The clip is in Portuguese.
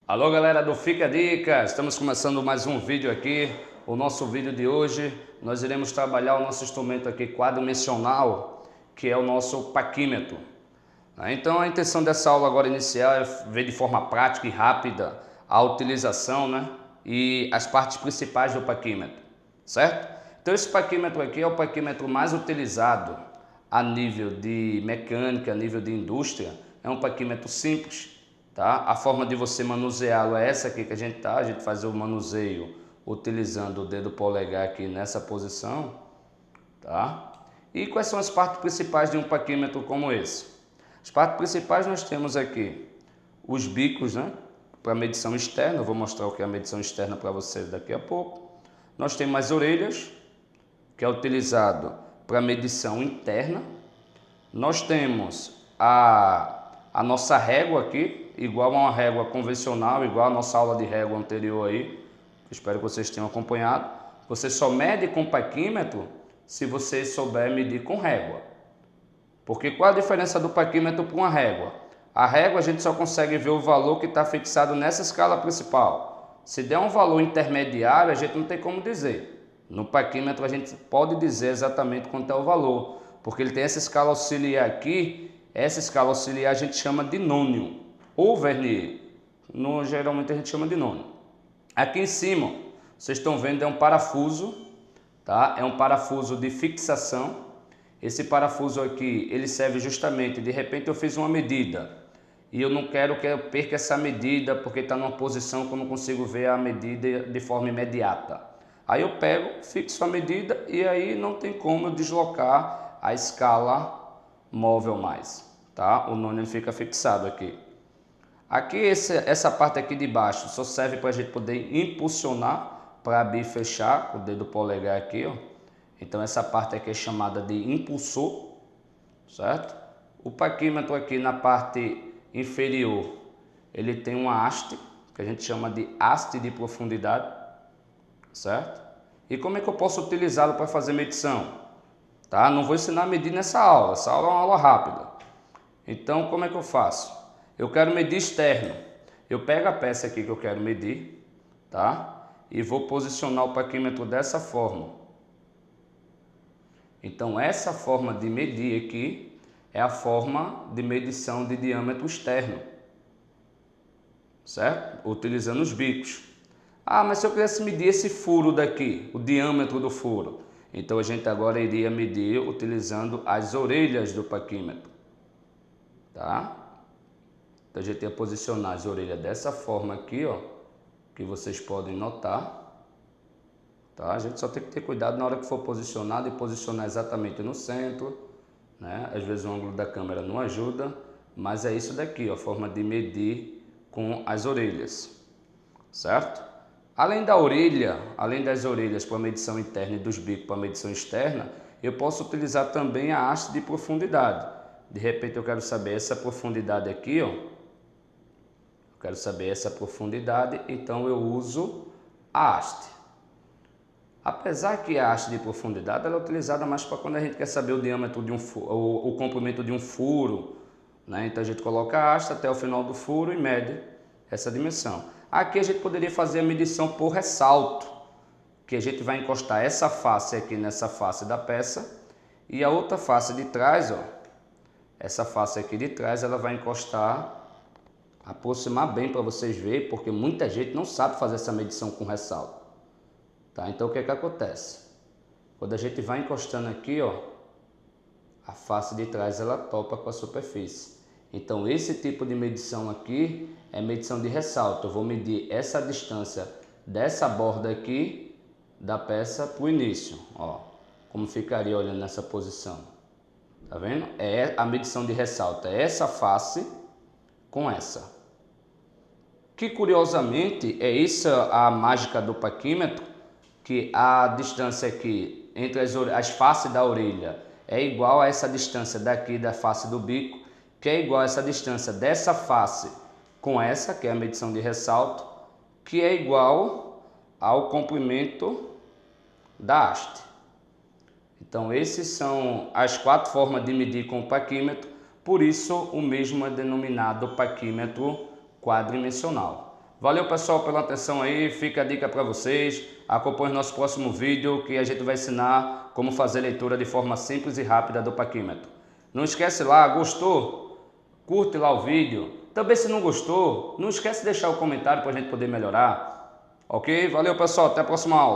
Alô galera do Fica Dica, estamos começando mais um vídeo aqui. O nosso vídeo de hoje, nós iremos trabalhar o nosso instrumento aqui quadridimensional, que é o nosso paquímetro. Então a intenção dessa aula agora inicial é ver de forma prática e rápida a utilização, e as partes principais do paquímetro, certo? Então esse paquímetro aqui é o paquímetro mais utilizado a nível de mecânica, a nível de indústria. É um paquímetro simples. Tá? A forma de você manuseá-lo é essa aqui que a gente faz o manuseio utilizando o dedo polegar aqui nessa posição, tá? E quais são as partes principais de um paquímetro como esse? As partes principais nós temos aqui os bicos, para medição externa. Eu vou mostrar o que é a medição externa para vocês daqui a pouco. Nós temos as orelhas, que é utilizado para medição interna. Nós temos a nossa régua aqui, igual a uma régua convencional, igual a nossa aula de régua anterior aí. Espero que vocês tenham acompanhado. Você só mede com paquímetro se você souber medir com régua. Porque qual a diferença do paquímetro para uma régua? A régua a gente só consegue ver o valor que está fixado nessa escala principal. Se der um valor intermediário, a gente não tem como dizer. No paquímetro a gente pode dizer exatamente quanto é o valor, porque ele tem essa escala auxiliar aqui. Essa escala auxiliar a gente chama de nônio ou vernier. Geralmente a gente chama de nônio. Aqui em cima, vocês estão vendo, é um parafuso, tá? É um parafuso de fixação. Esse parafuso aqui, ele serve justamente, de repente eu fiz uma medida e eu não quero que eu perca essa medida porque está numa posição que eu não consigo ver a medida de forma imediata. Aí eu pego, fixo a medida e aí não tem como eu deslocar a escala móvel mais, tá? O nônio fica fixado aqui. Aqui essa parte aqui de baixo só serve para a gente poder impulsionar, para abrir e fechar com o dedo polegar aqui, ó. Então essa parte aqui é chamada de impulsor, certo? O paquímetro aqui na parte inferior, ele tem uma haste, que a gente chama de haste de profundidade, certo? E como é que eu posso utilizá-lo para fazer medição? Tá? Não vou ensinar a medir nessa aula, essa aula é uma aula rápida. Então como é que eu faço? Eu quero medir externo. Eu pego a peça aqui que eu quero medir, tá? E vou posicionar o paquímetro dessa forma. Então essa forma de medir aqui é a forma de medição de diâmetro externo, certo? Utilizando os bicos. Ah, mas se eu quisesse medir esse furo daqui, o diâmetro do furo, então a gente agora iria medir utilizando as orelhas do paquímetro, tá? Então a gente ia posicionar as orelhas dessa forma aqui, ó, que vocês podem notar. Tá? A gente só tem que ter cuidado na hora que for posicionado e posicionar exatamente no centro, né? Às vezes o ângulo da câmera não ajuda, mas é isso daqui, ó, a forma de medir com as orelhas, certo? Além da orelha, além das orelhas para medição interna e dos bicos para medição externa, eu posso utilizar também a haste de profundidade. De repente eu quero saber essa profundidade aqui, ó. Eu quero saber essa profundidade, então eu uso a haste. Apesar que a haste de profundidade ela é utilizada mais para quando a gente quer saber o diâmetro de um furo, o comprimento de um furo, né? Então a gente coloca a haste até o final do furo e mede essa dimensão. Aqui a gente poderia fazer a medição por ressalto, que a gente vai encostar essa face aqui nessa face da peça e a outra face de trás, ó, essa face aqui de trás ela vai encostar, aproximar bem para vocês verem, porque muita gente não sabe fazer essa medição com ressalto. Tá? Então o que é que acontece? Quando a gente vai encostando aqui, ó, a face de trás ela topa com a superfície. Então esse tipo de medição aqui é medição de ressalto. Eu vou medir essa distância dessa borda aqui da peça para o início, ó, como ficaria olhando nessa posição. Tá vendo? É a medição de ressalto, é essa face com essa. Que curiosamente é isso a mágica do paquímetro, que a distância aqui entre as faces da orelha é igual a essa distância daqui da face do bico, que é igual a essa distância dessa face com essa, que é a medição de ressalto, que é igual ao comprimento da haste. Então esses são as 4 formas de medir com o paquímetro, por isso o mesmo é denominado paquímetro quadridimensional. Valeu, pessoal, pela atenção aí. Fica a dica para vocês. Acompanhe o nosso próximo vídeo, que a gente vai ensinar como fazer leitura de forma simples e rápida do paquímetro. Não esquece lá, gostou? Curte lá o vídeo. Também, se não gostou, não esquece de deixar o comentário para a gente poder melhorar. Ok? Valeu, pessoal. Até a próxima aula.